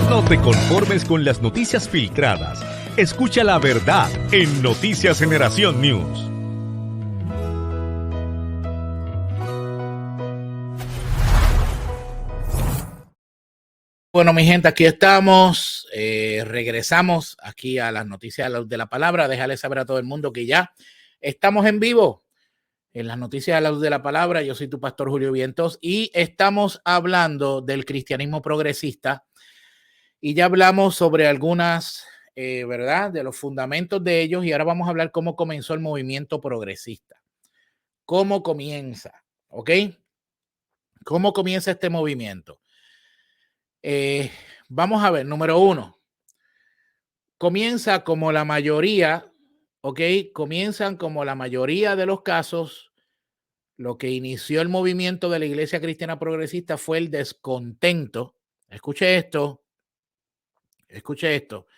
No te conformes con las noticias filtradas. Escucha la verdad en Noticias Generación News. Bueno, mi gente, aquí estamos. Regresamos aquí a las noticias de la palabra. Déjale saber a todo el mundo que ya estamos en vivo en las noticias de la luz de la palabra. Yo soy tu pastor Julio Vientos y estamos hablando del cristianismo progresista y ya hablamos sobre algunas, ¿verdad? De los fundamentos de ellos y ahora vamos a hablar cómo comenzó el movimiento progresista. ¿Cómo comienza? ¿Ok? ¿Cómo comienza este movimiento? Vamos a ver, número uno, comienza como la mayoría, ¿ok? Comienzan como la mayoría de los casos. Lo que inició el movimiento de la Iglesia Cristiana Progresista fue el descontento. Escuche esto, escuche esto.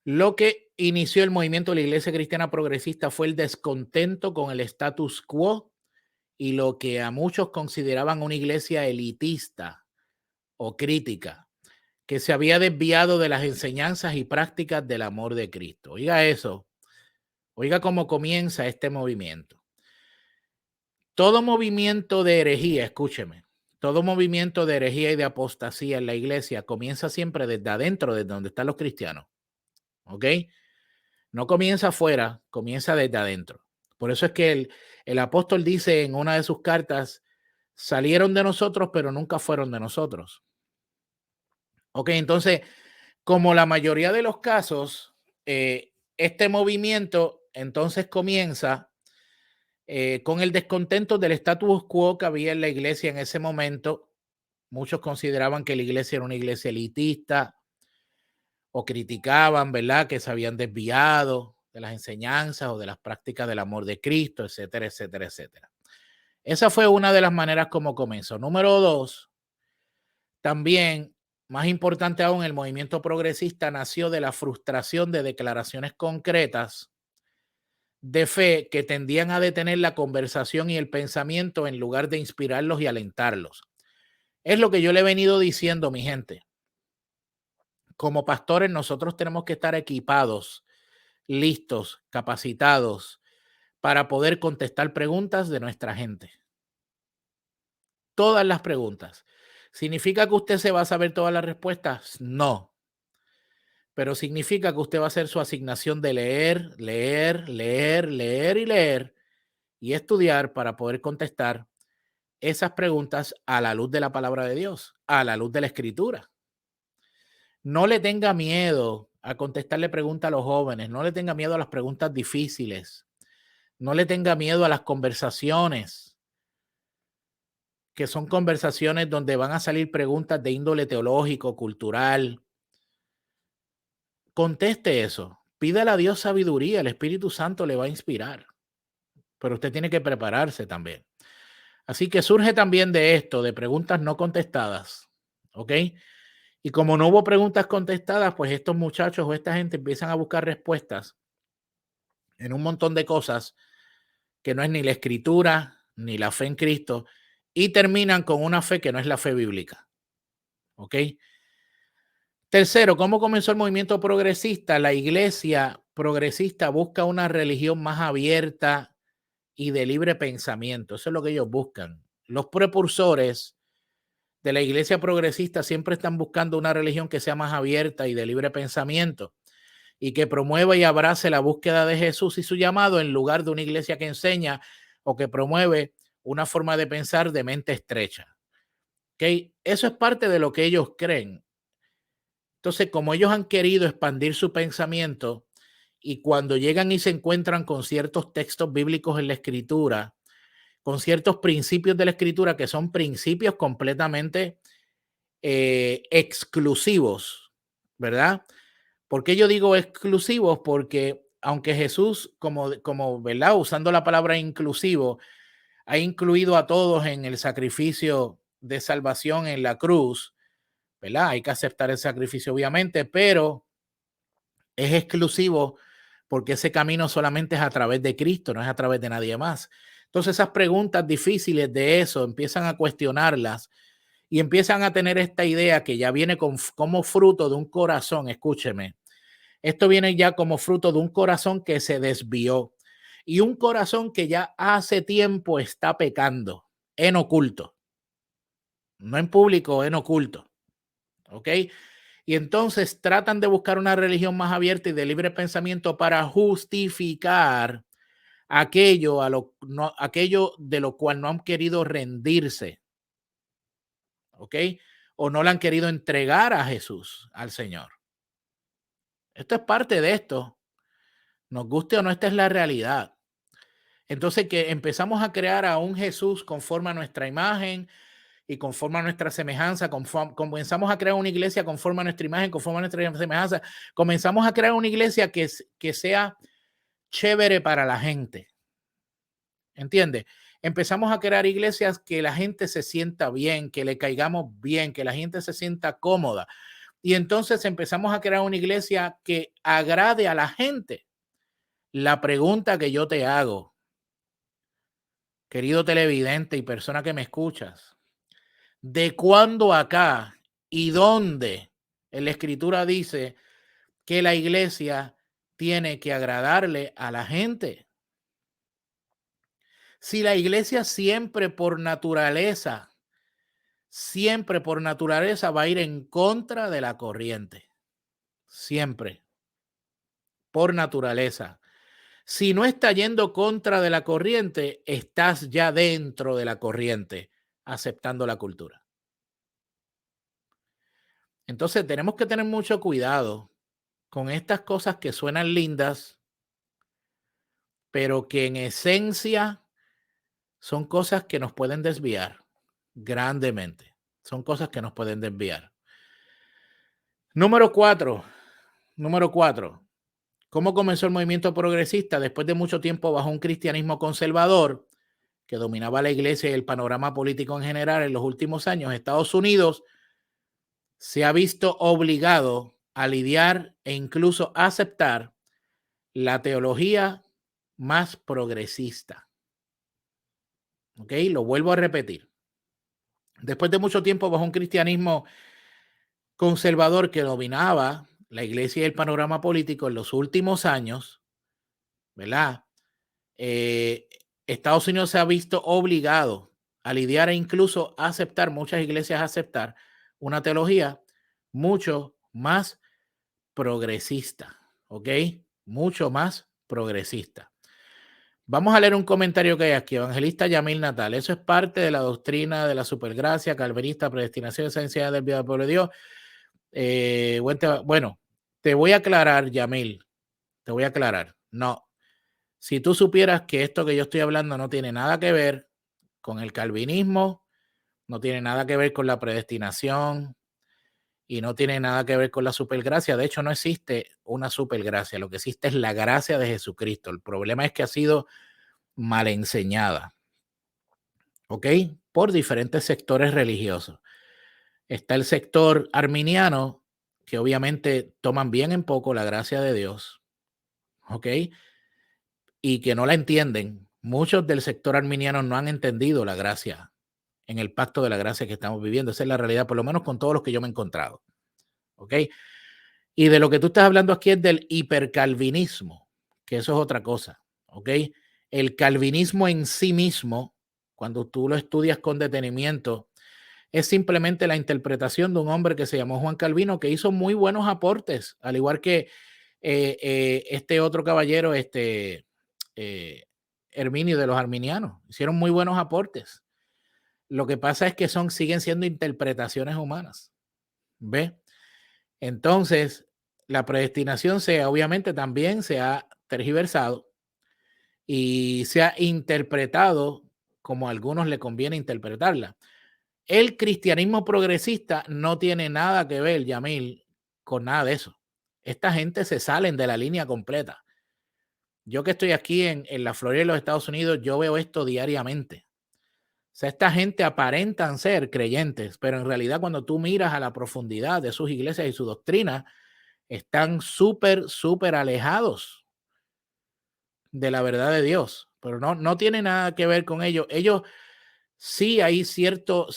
Lo que inició el movimiento de la Iglesia Cristiana Progresista fue el descontento con el status quo y lo que a muchos consideraban una iglesia elitista o crítica, que se había desviado de las enseñanzas y prácticas del amor de Cristo. Oiga eso, oiga cómo comienza este movimiento. Todo movimiento de herejía, escúcheme, todo movimiento de herejía y de apostasía en la iglesia comienza siempre desde adentro, desde donde están los cristianos, ¿ok? No comienza afuera, comienza desde adentro. Por eso es que el apóstol dice en una de sus cartas, salieron de nosotros, pero nunca fueron de nosotros. Ok, entonces, como la mayoría de los casos, este movimiento entonces comienza con el descontento del status quo que había en la iglesia en ese momento. Muchos consideraban que la iglesia era una iglesia elitista o criticaban, ¿verdad?, que se habían desviado de las enseñanzas o de las prácticas del amor de Cristo, etcétera, etcétera, etcétera. Esa fue una de las maneras como comenzó. Número dos, también, más importante aún, el movimiento progresista nació de la frustración de declaraciones concretas de fe que tendían a detener la conversación y el pensamiento en lugar de inspirarlos y alentarlos. Es lo que yo le he venido diciendo, mi gente. Como pastores, nosotros tenemos que estar equipados, listos, capacitados para poder contestar preguntas de nuestra gente. Todas las preguntas. ¿Significa que usted se va a saber todas las respuestas? No. Pero significa que usted va a hacer su asignación de leer, leer, leer, leer y leer y estudiar para poder contestar esas preguntas a la luz de la palabra de Dios, a la luz de la escritura. No le tenga miedo a contestarle preguntas a los jóvenes, no le tenga miedo a las preguntas difíciles, no le tenga miedo a las conversaciones, que son conversaciones donde van a salir preguntas de índole teológico, cultural. Conteste eso, pídale a Dios sabiduría, el Espíritu Santo le va a inspirar, pero usted tiene que prepararse también. Así que surge también de esto, de preguntas no contestadas, ¿ok? Y como no hubo preguntas contestadas, pues estos muchachos o esta gente empiezan a buscar respuestas en un montón de cosas que no es ni la escritura ni la fe en Cristo y terminan con una fe que no es la fe bíblica. ¿Ok? Tercero, ¿cómo comenzó el movimiento progresista? La iglesia progresista busca una religión más abierta y de libre pensamiento. Eso es lo que ellos buscan. Los precursores de la iglesia progresista siempre están buscando una religión que sea más abierta y de libre pensamiento y que promueva y abrace la búsqueda de Jesús y su llamado en lugar de una iglesia que enseña o que promueve una forma de pensar de mente estrecha. ¿Okay? Eso es parte de lo que ellos creen. Entonces, como ellos han querido expandir su pensamiento y cuando llegan y se encuentran con ciertos textos bíblicos en la escritura, con ciertos principios de la escritura que son principios completamente exclusivos, ¿verdad? ¿Por qué yo digo exclusivos? Porque aunque Jesús, como ¿verdad? Usando la palabra inclusivo, ha incluido a todos en el sacrificio de salvación en la cruz, ¿verdad? Hay que aceptar el sacrificio, obviamente, pero es exclusivo porque ese camino solamente es a través de Cristo, no es a través de nadie más. Entonces esas preguntas difíciles de eso empiezan a cuestionarlas y empiezan a tener esta idea que ya viene como fruto de un corazón, escúcheme, esto viene ya como fruto de un corazón que se desvió y un corazón que ya hace tiempo está pecando en oculto, no en público, en oculto, ¿ok? Y entonces tratan de buscar una religión más abierta y de libre pensamiento para justificar aquello, aquello de lo cual no han querido rendirse, ¿ok? O no le han querido entregar a Jesús, al Señor. Esto es parte de esto. Nos guste o no, esta es la realidad. Entonces que empezamos a crear a un Jesús conforme a nuestra imagen y conforme a nuestra semejanza, comenzamos a crear una iglesia conforme a nuestra imagen, conforme a nuestra semejanza, comenzamos a crear una iglesia que sea chévere para la gente. ¿Entiendes? Empezamos a crear iglesias que la gente se sienta bien, que le caigamos bien, que la gente se sienta cómoda. Y entonces empezamos a crear una iglesia que agrade a la gente. La pregunta que yo te hago, querido televidente y persona que me escuchas, ¿de cuándo acá y dónde en la escritura dice que la iglesia tiene que agradarle a la gente? Si la iglesia siempre por naturaleza va a ir en contra de la corriente. Siempre. Por naturaleza. Si no está yendo contra de la corriente, estás ya dentro de la corriente, aceptando la cultura. Entonces tenemos que tener mucho cuidado con estas cosas que suenan lindas, pero que en esencia son cosas que nos pueden desviar grandemente. Son cosas que nos pueden desviar. Número 4. ¿Cómo comenzó el movimiento progresista? Después de mucho tiempo bajo un cristianismo conservador que dominaba la iglesia y el panorama político en general en los últimos años, Estados Unidos se ha visto obligado a lidiar e incluso a aceptar la teología más progresista. ¿Ok? Lo vuelvo a repetir. Después de mucho tiempo bajo un cristianismo conservador que dominaba la iglesia y el panorama político en los últimos años, ¿verdad? Estados Unidos se ha visto obligado a lidiar e incluso a aceptar, muchas iglesias a aceptar una teología mucho más progresista, ¿ok? Mucho más progresista. Vamos a leer un comentario que hay aquí, evangelista Yamil Natal. Eso es parte de la doctrina de la supergracia, calvinista, predestinación, esencia del vida del pueblo de Dios. Bueno, te voy a aclarar, Yamil, te voy a aclarar. No, si tú supieras que esto que yo estoy hablando no tiene nada que ver con el calvinismo, no tiene nada que ver con la predestinación y no tiene nada que ver con la supergracia. De hecho, no existe una supergracia. Lo que existe es la gracia de Jesucristo. El problema es que ha sido mal enseñada, ¿ok? Por diferentes sectores religiosos. Está el sector arminiano, que obviamente toman bien en poco la gracia de Dios, ¿ok? Y que no la entienden. Muchos del sector arminiano no han entendido la gracia en el pacto de la gracia que estamos viviendo. Esa es la realidad, por lo menos con todos los que yo me he encontrado, ¿ok? Y de lo que tú estás hablando aquí es del hipercalvinismo, que eso es otra cosa, ¿ok? El calvinismo en sí mismo, cuando tú lo estudias con detenimiento, es simplemente la interpretación de un hombre que se llamó Juan Calvino, que hizo muy buenos aportes, al igual que este otro caballero, Herminio de los arminianos, hicieron muy buenos aportes. Lo que pasa es que siguen siendo interpretaciones humanas, ¿ves? Entonces, la predestinación obviamente también se ha tergiversado y se ha interpretado como a algunos le conviene interpretarla. El cristianismo progresista no tiene nada que ver, Yamil, con nada de eso. Esta gente se salen de la línea completa. Yo que estoy aquí en la Florida de los Estados Unidos, yo veo esto diariamente. O sea, esta gente aparentan ser creyentes, pero en realidad cuando tú miras a la profundidad de sus iglesias y su doctrina, están súper alejados de la verdad de Dios. Pero no tiene nada que ver con ellos. Ellos sí hay cierto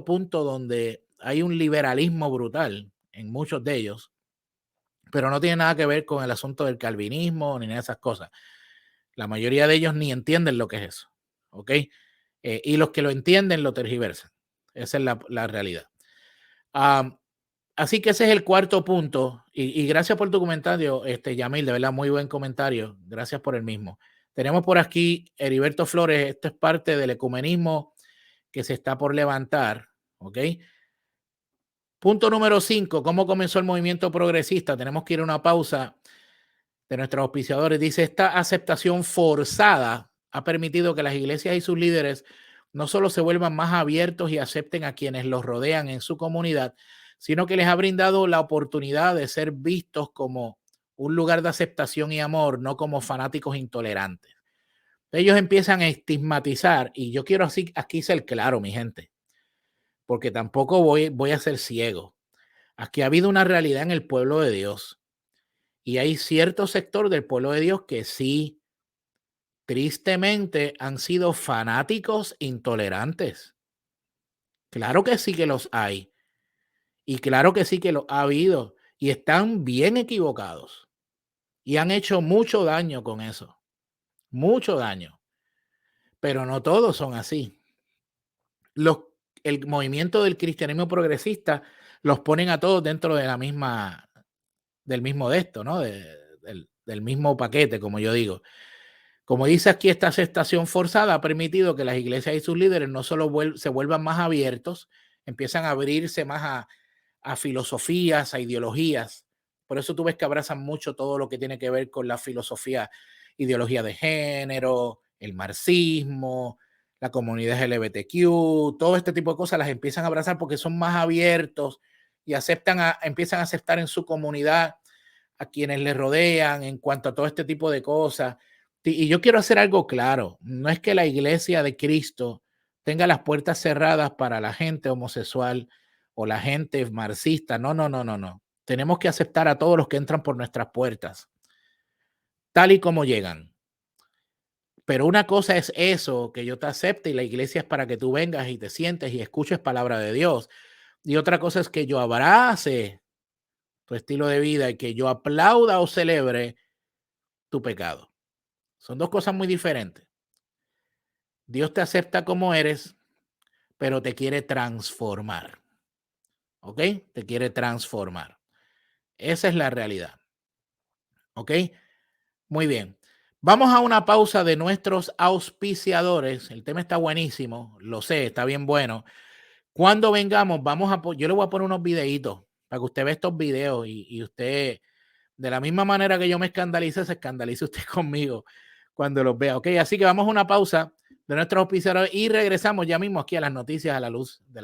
punto donde hay un liberalismo brutal en muchos de ellos, pero no tiene nada que ver con el asunto del calvinismo ni nada de esas cosas. La mayoría de ellos ni entienden lo que es eso, ¿ok? Y los que lo entienden lo tergiversan. Esa es la realidad. Así que ese es el cuarto punto. Y gracias por tu comentario, Yamil, de verdad, muy buen comentario. Gracias por el mismo. Tenemos por aquí Heriberto Flores. Esto es parte del ecumenismo que se está por levantar, ¿ok? Punto número 5, ¿cómo comenzó el movimiento progresista? Tenemos que ir a una pausa de nuestros auspiciadores. Dice, esta aceptación forzada ha permitido que las iglesias y sus líderes no solo se vuelvan más abiertos y acepten a quienes los rodean en su comunidad, sino que les ha brindado la oportunidad de ser vistos como un lugar de aceptación y amor, no como fanáticos intolerantes. Ellos empiezan a estigmatizar, y yo quiero así aquí ser claro, mi gente, porque tampoco voy a ser ciego. Aquí ha habido una realidad en el pueblo de Dios y hay cierto sector del pueblo de Dios que sí, tristemente, han sido fanáticos intolerantes. Claro que sí que los hay y claro que sí que los ha habido y están bien equivocados y han hecho mucho daño con eso, mucho daño, pero no todos son así. El movimiento del cristianismo progresista los ponen a todos dentro de la misma, del mismo de esto, ¿no? Del mismo paquete, como yo digo. Como dice aquí, esta aceptación forzada ha permitido que las iglesias y sus líderes no solo se vuelvan más abiertos, empiezan a abrirse más a filosofías, a ideologías. Por eso tú ves que abrazan mucho todo lo que tiene que ver con la filosofía, ideología de género, el marxismo, la comunidad LGBTQ, todo este tipo de cosas las empiezan a abrazar porque son más abiertos y empiezan a aceptar en su comunidad a quienes les rodean en cuanto a todo este tipo de cosas. Y yo quiero hacer algo claro, no es que la iglesia de Cristo tenga las puertas cerradas para la gente homosexual o la gente marxista, no, no, no, no, no. Tenemos que aceptar a todos los que entran por nuestras puertas, tal y como llegan. Pero una cosa es eso, que yo te acepte y la iglesia es para que tú vengas y te sientes y escuches palabra de Dios. Y otra cosa es que yo abrace tu estilo de vida y que yo aplauda o celebre tu pecado. Son dos cosas muy diferentes. Dios te acepta como eres, pero te quiere transformar. ¿Ok? Te quiere transformar. Esa es la realidad. ¿Ok? Muy bien. Vamos a una pausa de nuestros auspiciadores. El tema está buenísimo, lo sé, está bien bueno. Cuando vengamos, yo le voy a poner unos videitos para que usted vea estos videos y usted, de la misma manera que yo me escandalice, se escandalice usted conmigo cuando los vea. Ok, así que vamos a una pausa de nuestros auspiciadores y regresamos ya mismo aquí a las noticias a la luz de la